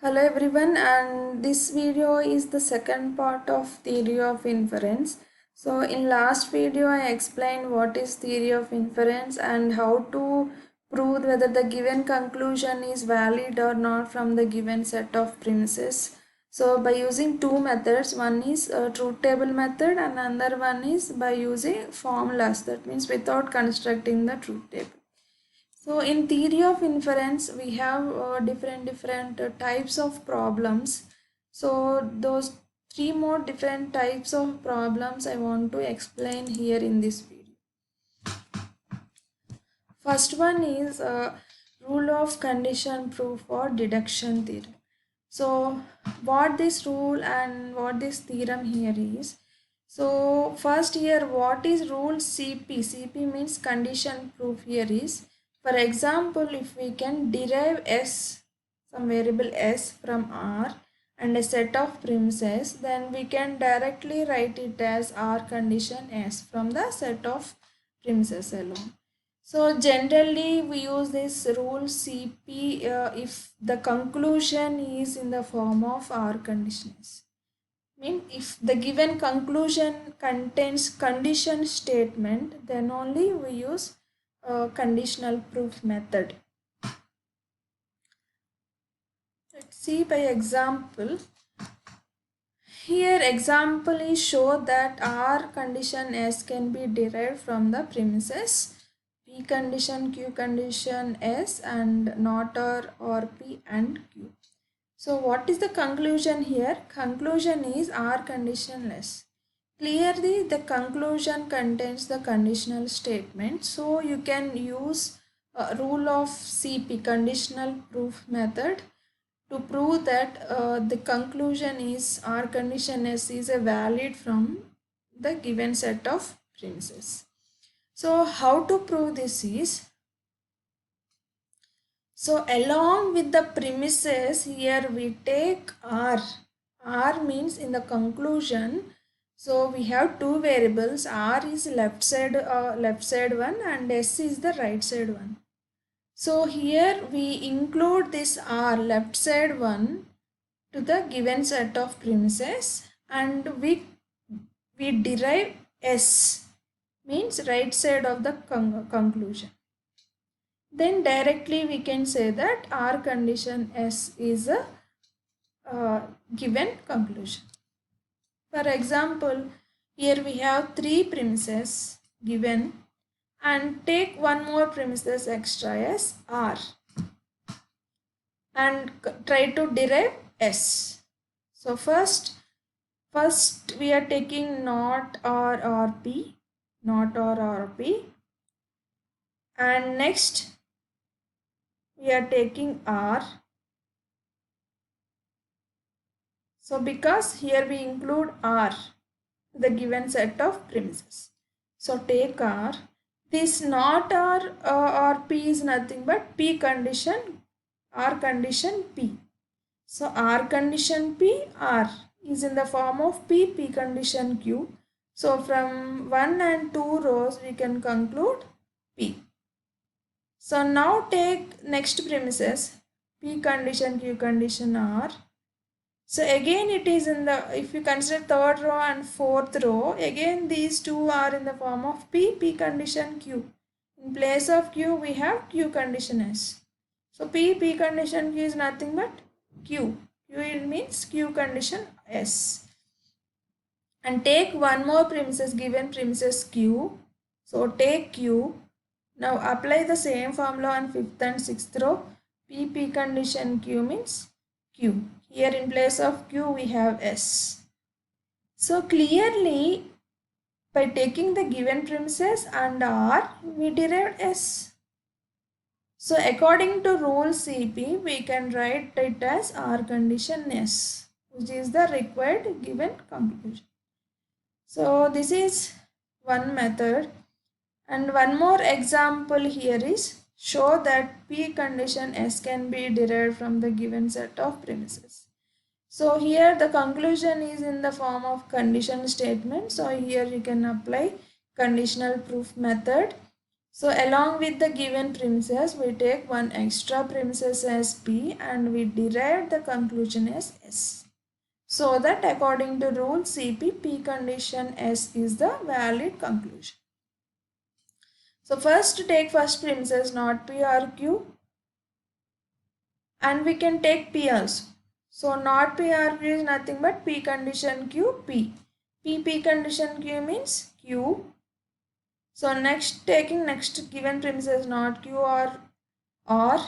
Hello everyone, and this video is the second part of theory of inference. So in last video I explained what is theory of inference and how to prove whether the given conclusion is valid or not from the given set of premises. So by using two methods, one is a truth table method and another one is by using formulas, that means without constructing the truth table. So in theory of inference, we have different types of problems. So those three more different types of problems I want to explain here in this video. First one is rule of condition proof or deduction theorem. So what this rule and what this theorem here is. So first here, what is rule CP? CP means condition proof here is, for example, if we can derive S, some variable S from R and a set of premises, then we can directly write it as R condition S from the set of premises alone. So generally we use this rule CP if the conclusion is in the form of R conditions. Mean if the given conclusion contains condition statement, then only we use conditional proof method. Let's see by example. Here example is show that R condition S can be derived from the premises P condition, Q condition S and not or P and Q. So what is the conclusion here? Conclusion is R conditionless. Clearly the conclusion contains the conditional statement. So you can use rule of CP, conditional proof method, to prove that the conclusion is R condition S is a valid from the given set of premises. So how to prove this is, so along with the premises here we take R. R means in the conclusion. So we have two variables. R is left side one and S is the right side one. So here we include this R left side one to the given set of premises and we derive S means right side of the conclusion. Then directly we can say that R condition S is a given conclusion. For example, here we have three premises given and take one more premises extra as R and try to derive S. So first we are taking not or P, not or P, and next we are taking R. So because here we include R, the given set of premises. So take R. This not or P is nothing but P condition, R condition P. So R condition P, R is in the form of P condition Q. So from 1 and 2 rows we can conclude P. So now take next premises, P condition, Q condition, R. So again it is in the, if you consider third row and fourth row, again these two are in the form of P condition Q. In place of Q we have Q condition S. So P condition Q is nothing but Q. Q means Q condition S. And take one more premises, given premises Q. So take Q. Now apply the same formula on fifth and sixth row. P condition Q means Q. Here in place of Q we have S. So clearly by taking the given premises and R we derived S. So according to rule CP we can write it as R condition S, which is the required given conclusion. So this is one method, and one more example here is show that P condition S can be derived from the given set of premises. So here the conclusion is in the form of condition statement. So here you can apply conditional proof method So along with the given premises, we take one extra premises as P and we derive the conclusion as S. So that according to rule CP, P condition S is the valid conclusion. So first take first premises, not P or Q, and we can take P also. So not P or Q is nothing but P condition Q, P. P condition Q means Q. So next taking next given premises not Q or R.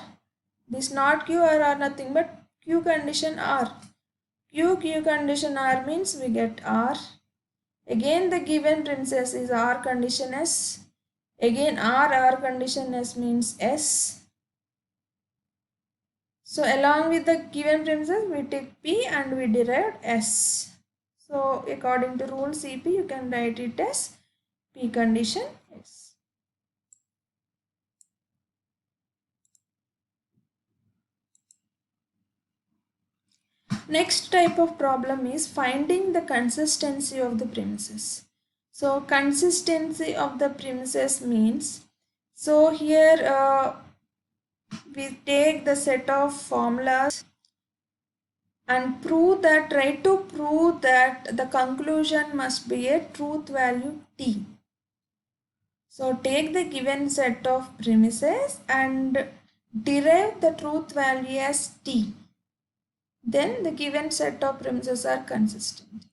This not Q or R nothing but Q condition R. Q condition R means we get R. Again the given premises is R condition S. Again R condition S means S. So along with the given premises we take P and we derive S. So according to rule CP you can write it as P condition S. Next type of problem is finding the consistency of the premises. So consistency of the premises means, so here we take the set of formulas and try to prove that the conclusion must be a truth value T. So take the given set of premises and derive the truth value as T. Then the given set of premises are consistent.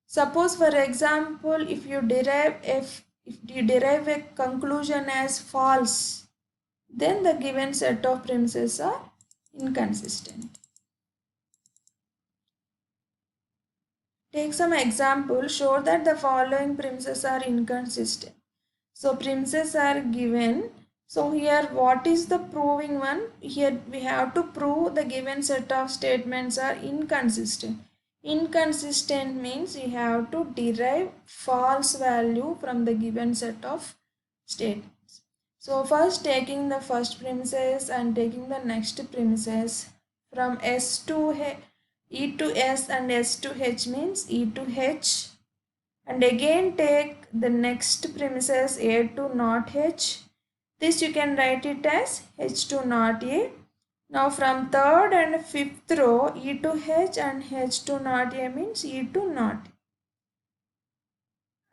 Suppose for example, if you derive a conclusion as false, then the given set of premises are inconsistent. Take some example, show that the following premises are inconsistent. So premises are given. So here what is the proving one? Here we have to prove the given set of statements are inconsistent. Inconsistent means you have to derive false value from the given set of statements. So first taking the first premises and taking the next premises from S to E to S and S to H means E to H, and again take the next premises A to not H. This you can write it as H to not A. Now from third and fifth row E to H and H to not A means E to not A.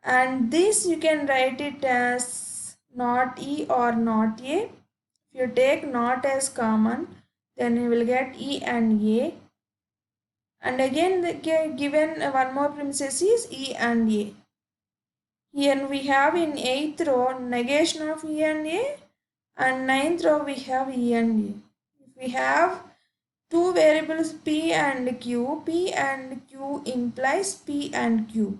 And this you can write it as not E or not A. If you take not as common, then you will get E and A. And again the given one more premises is E and A. Here we have in 8th row negation of E and A, and 9th row we have E and A. If we have two variables P and Q implies P and Q.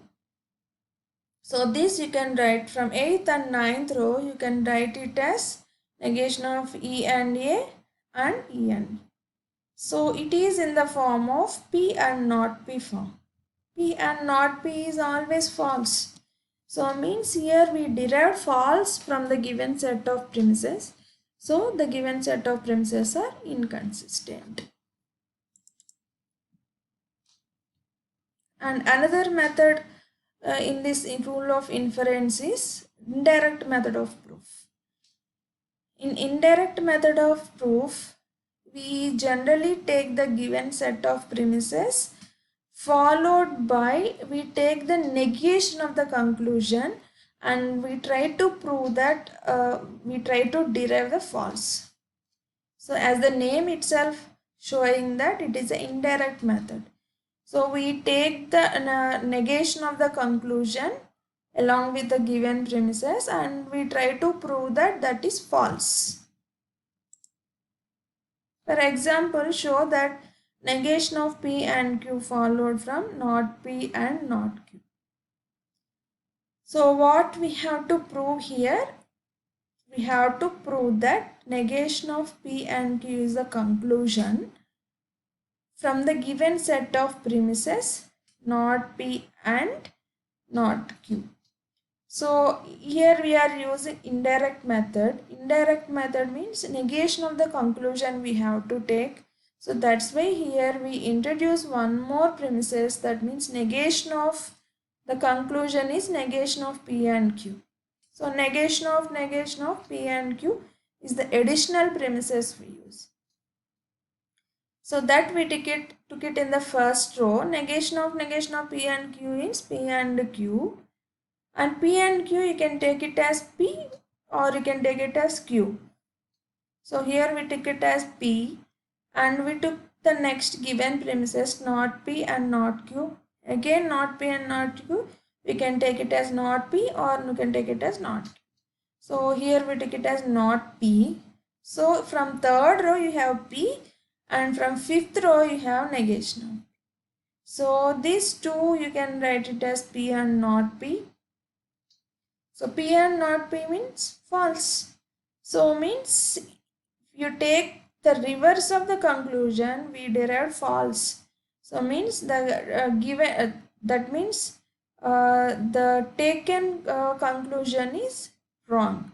So this you can write from 8th and 9th row, you can write it as negation of E and A and E and A. So it is in the form of P and not P form. P and not P is always false. So means here we derived false from the given set of premises. So the given set of premises are inconsistent. And another method in this rule of inference is indirect method of proof. In indirect method of proof, we generally take the given set of premises followed by we take the negation of the conclusion and we try to prove that we try to derive the false. So as the name itself showing that it is an indirect method. So we take the negation of the conclusion along with the given premises and we try to prove that that is false. For example, show that negation of P and Q followed from not P and not Q. So what we have to prove here? We have to prove that negation of P and Q is the conclusion from the given set of premises not P and not Q. So here we are using indirect method. Indirect method means negation of the conclusion we have to take. So that's why here we introduce one more premises, that means negation of the conclusion is negation of P and Q. So negation of P and Q is the additional premises we use. So that we took it in the first row. Negation of P and Q is P and Q. And P and Q you can take it as P or you can take it as Q. So here we took it as P and we took the next given premises not P and not Q. Again not P and not Q. We can take it as not P or we can take it as not Q. So here we take it as not P. So from third row you have P and from fifth row you have negation. So these two you can write it as P and not P. So P and not P means false. So means you take the reverse of the conclusion, we derive false. So means the given that means the taken conclusion is wrong.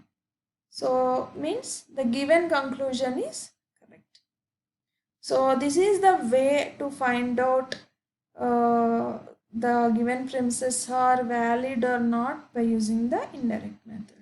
So means the given conclusion is correct. So this is the way to find out the given premises are valid or not by using the indirect method.